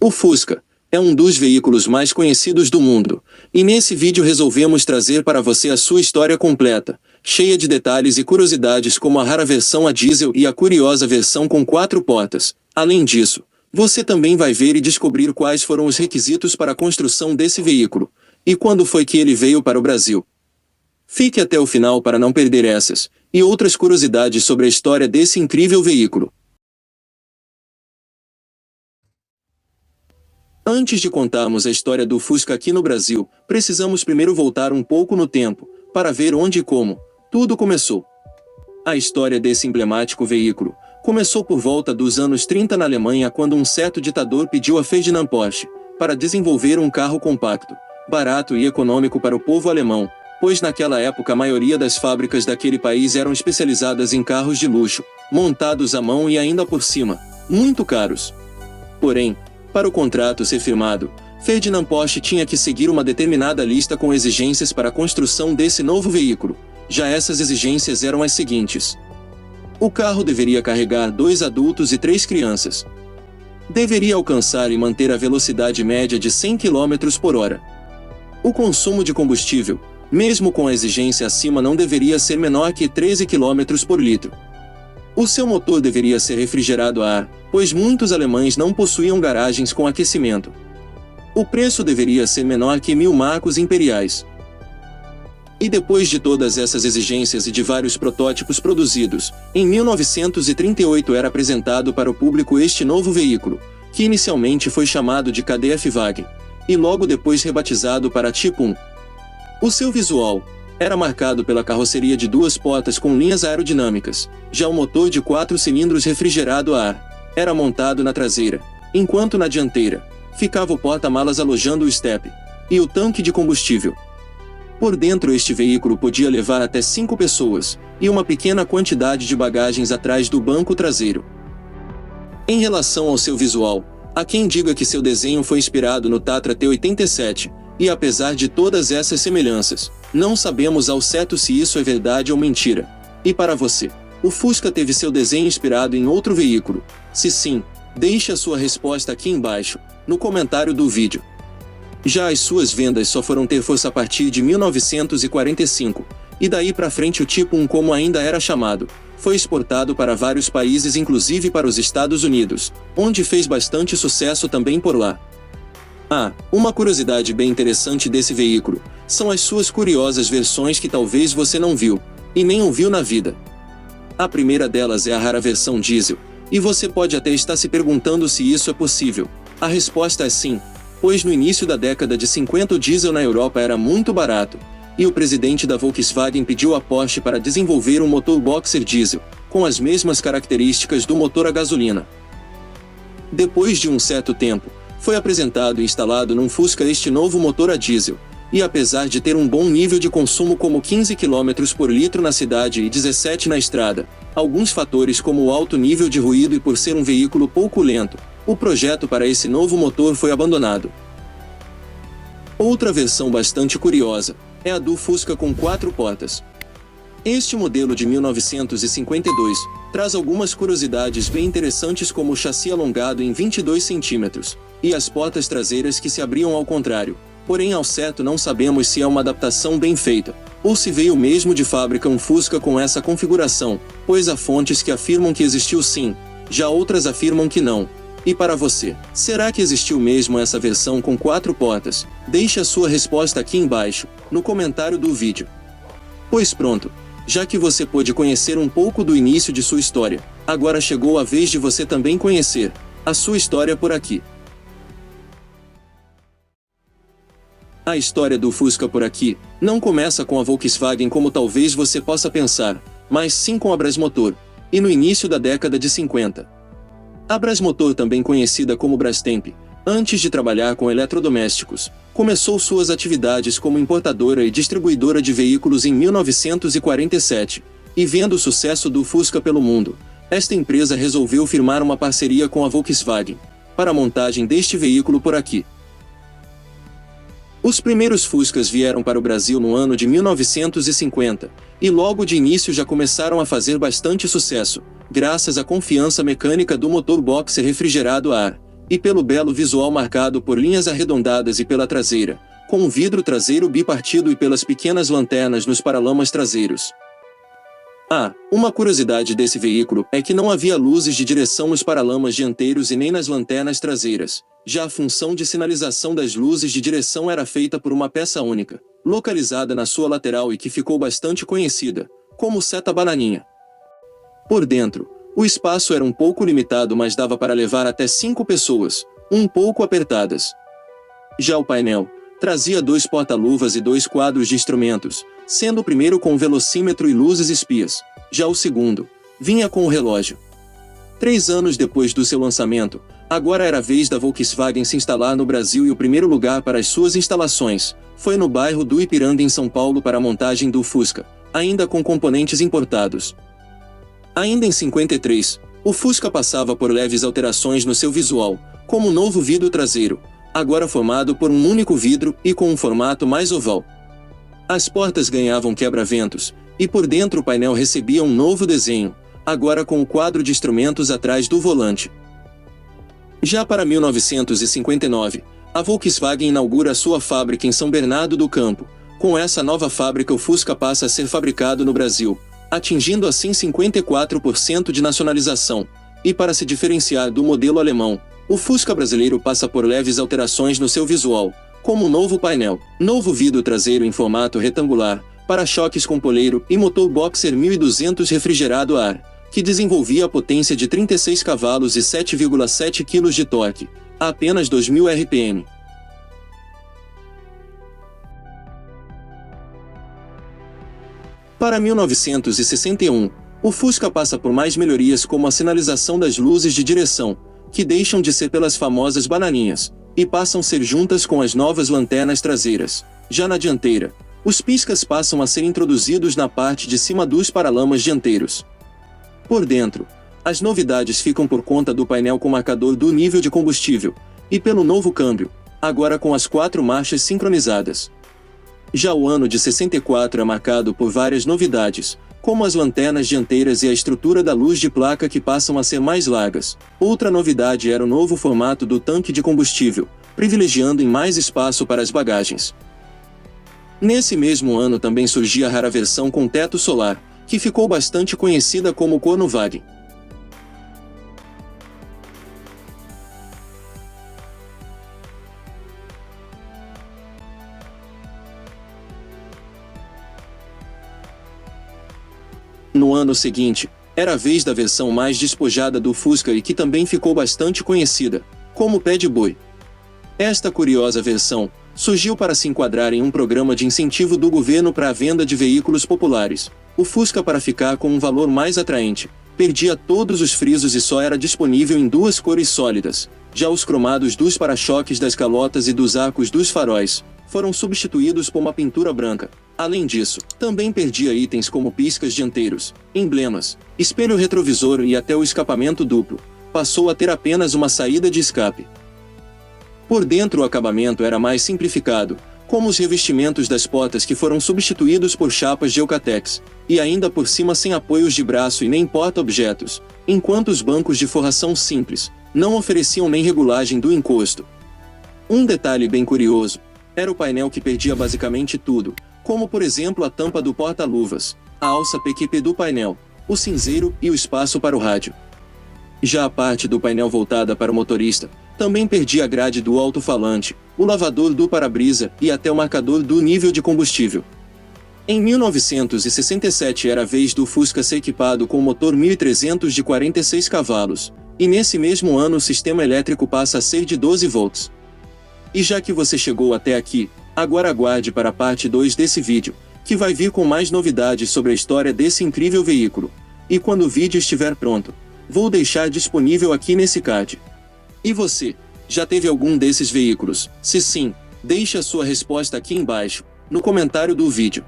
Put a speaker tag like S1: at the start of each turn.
S1: O Fusca é um dos veículos mais conhecidos do mundo, e nesse vídeo resolvemos trazer para você a sua história completa, cheia de detalhes e curiosidades como a rara versão a diesel e a curiosa versão com 4 portas. Além disso, você também vai ver e descobrir quais foram os requisitos para a construção desse veículo, e quando foi que ele veio para o Brasil. Fique até o final para não perder essas e outras curiosidades sobre a história desse incrível veículo. Antes de contarmos a história do Fusca aqui no Brasil, precisamos primeiro voltar um pouco no tempo, para ver onde e como tudo começou. A história desse emblemático veículo começou por volta dos anos 30 na Alemanha, quando um certo ditador pediu a Ferdinand Porsche para desenvolver um carro compacto, barato e econômico para o povo alemão, pois naquela época a maioria das fábricas daquele país eram especializadas em carros de luxo, montados à mão e ainda por cima, muito caros. Porém, para o contrato ser firmado, Ferdinand Porsche tinha que seguir uma determinada lista com exigências para a construção desse novo veículo. Já essas exigências eram as seguintes: o carro deveria carregar 2 adultos e 3 crianças. Deveria alcançar e manter a velocidade média de 100 km por hora. O consumo de combustível, mesmo com a exigência acima, não deveria ser menor que 13 km por litro. O seu motor deveria ser refrigerado a ar, pois muitos alemães não possuíam garagens com aquecimento. O preço deveria ser menor que 1000 marcos imperiais. E depois de todas essas exigências e de vários protótipos produzidos, em 1938 era apresentado para o público este novo veículo, que inicialmente foi chamado de KDF-Wagen, e logo depois rebatizado para Tipo 1. O seu visual era marcado pela carroceria de 2 portas com linhas aerodinâmicas. Já o motor de 4 cilindros refrigerado a ar era montado na traseira, enquanto na dianteira ficava o porta-malas alojando o estepe e o tanque de combustível. Por dentro, este veículo podia levar até 5 pessoas e uma pequena quantidade de bagagens atrás do banco traseiro. Em relação ao seu visual, há quem diga que seu desenho foi inspirado no Tatra T87, e apesar de todas essas semelhanças, não sabemos ao certo se isso é verdade ou mentira. E para você, o Fusca teve seu desenho inspirado em outro veículo? Se sim, deixe a sua resposta aqui embaixo, no comentário do vídeo. Já as suas vendas só foram ter força a partir de 1945, e daí para frente o Tipo 1, como ainda era chamado, foi exportado para vários países, inclusive para os Estados Unidos, onde fez bastante sucesso também por lá. Uma curiosidade bem interessante desse veículo são as suas curiosas versões que talvez você não viu, e nem ouviu na vida. A primeira delas é a rara versão diesel, e você pode até estar se perguntando se isso é possível. A resposta é sim, pois no início da década de 50 o diesel na Europa era muito barato, e o presidente da Volkswagen pediu a Porsche para desenvolver um motor boxer diesel, com as mesmas características do motor a gasolina. Depois de um certo tempo, foi apresentado e instalado num Fusca este novo motor a diesel, e apesar de ter um bom nível de consumo como 15 km por litro na cidade e 17 na estrada, alguns fatores como o alto nível de ruído e por ser um veículo pouco lento, o projeto para esse novo motor foi abandonado. Outra versão bastante curiosa é a do Fusca com 4 portas. Este modelo de 1952 traz algumas curiosidades bem interessantes, como o chassi alongado em 22 centímetros e as portas traseiras que se abriam ao contrário. Porém, ao certo não sabemos se é uma adaptação bem feita, ou se veio mesmo de fábrica um Fusca com essa configuração, pois há fontes que afirmam que existiu sim, já outras afirmam que não. E para você, será que existiu mesmo essa versão com 4 portas? Deixe a sua resposta aqui embaixo, no comentário do vídeo. Pois pronto, já que você pôde conhecer um pouco do início de sua história, agora chegou a vez de você também conhecer a sua história por aqui. A história do Fusca por aqui não começa com a Volkswagen como talvez você possa pensar, mas sim com a Brasmotor, e no início da década de 50. A Brasmotor, também conhecida como Brastemp, antes de trabalhar com eletrodomésticos, começou suas atividades como importadora e distribuidora de veículos em 1947, e vendo o sucesso do Fusca pelo mundo, esta empresa resolveu firmar uma parceria com a Volkswagen para a montagem deste veículo por aqui. Os primeiros Fuscas vieram para o Brasil no ano de 1950, e logo de início já começaram a fazer bastante sucesso, graças à confiança mecânica do motor boxer refrigerado a ar, e pelo belo visual marcado por linhas arredondadas e pela traseira, com um vidro traseiro bipartido e pelas pequenas lanternas nos paralamas traseiros. Uma curiosidade desse veículo é que não havia luzes de direção nos paralamas dianteiros e nem nas lanternas traseiras. Já a função de sinalização das luzes de direção era feita por uma peça única, localizada na sua lateral e que ficou bastante conhecida como seta bananinha. Por dentro, o espaço era um pouco limitado, mas dava para levar até 5 pessoas, um pouco apertadas. Já o painel trazia 2 porta-luvas e 2 quadros de instrumentos, sendo o primeiro com velocímetro e luzes espias. Já o segundo vinha com o relógio. 3 anos depois do seu lançamento, agora era a vez da Volkswagen se instalar no Brasil e o primeiro lugar para as suas instalações foi no bairro do Ipiranga, em São Paulo, para a montagem do Fusca, ainda com componentes importados. Ainda em 53, o Fusca passava por leves alterações no seu visual, como um novo vidro traseiro, agora formado por um único vidro e com um formato mais oval. As portas ganhavam quebra-ventos, e por dentro o painel recebia um novo desenho, agora com o quadro de instrumentos atrás do volante. Já para 1959, a Volkswagen inaugura sua fábrica em São Bernardo do Campo. Com essa nova fábrica, o Fusca passa a ser fabricado no Brasil, atingindo assim 54% de nacionalização, e para se diferenciar do modelo alemão, o Fusca brasileiro passa por leves alterações no seu visual, como um novo painel, novo vidro traseiro em formato retangular, para-choques com poleiro e motor boxer 1200 refrigerado a ar, que desenvolvia a potência de 36 cavalos e 7,7 kg de torque, a apenas 2.000 RPM. Para 1961, o Fusca passa por mais melhorias, como a sinalização das luzes de direção, que deixam de ser pelas famosas bananinhas, e passam a ser juntas com as novas lanternas traseiras. Já na dianteira, os piscas passam a ser introduzidos na parte de cima dos paralamas dianteiros. Por dentro, as novidades ficam por conta do painel com marcador do nível de combustível, e pelo novo câmbio, agora com as 4 marchas sincronizadas. Já o ano de 64 é marcado por várias novidades, como as lanternas dianteiras e a estrutura da luz de placa, que passam a ser mais largas. Outra novidade era o novo formato do tanque de combustível, privilegiando em mais espaço para as bagagens. Nesse mesmo ano também surgia a rara versão com teto solar, que ficou bastante conhecida como Cornwagen. No ano seguinte, era a vez da versão mais despojada do Fusca e que também ficou bastante conhecida como Pé de Boi. Esta curiosa versão surgiu para se enquadrar em um programa de incentivo do governo para a venda de veículos populares. O Fusca, para ficar com um valor mais atraente, perdia todos os frisos e só era disponível em 2 cores sólidas. Já os cromados dos para-choques, das calotas e dos arcos dos faróis foram substituídos por uma pintura branca. Além disso, também perdia itens como piscas dianteiros, emblemas, espelho retrovisor e até o escapamento duplo. Passou a ter apenas uma saída de escape. Por dentro o acabamento era mais simplificado, como os revestimentos das portas, que foram substituídos por chapas de Eucatex, e ainda por cima sem apoios de braço e nem porta-objetos, enquanto os bancos de forração simples não ofereciam nem regulagem do encosto. Um detalhe bem curioso era o painel, que perdia basicamente tudo, como por exemplo a tampa do porta-luvas, a alça PQP do painel, o cinzeiro e o espaço para o rádio. Já a parte do painel voltada para o motorista também perdia a grade do alto-falante, o lavador do para-brisa e até o marcador do nível de combustível. Em 1967 era a vez do Fusca ser equipado com motor 1300 de 46 cavalos, e nesse mesmo ano o sistema elétrico passa a ser de 12 volts. E já que você chegou até aqui, agora aguarde para a parte 2 desse vídeo, que vai vir com mais novidades sobre a história desse incrível veículo. E quando o vídeo estiver pronto, vou deixar disponível aqui nesse card. E você, já teve algum desses veículos? Se sim, deixe a sua resposta aqui embaixo, no comentário do vídeo.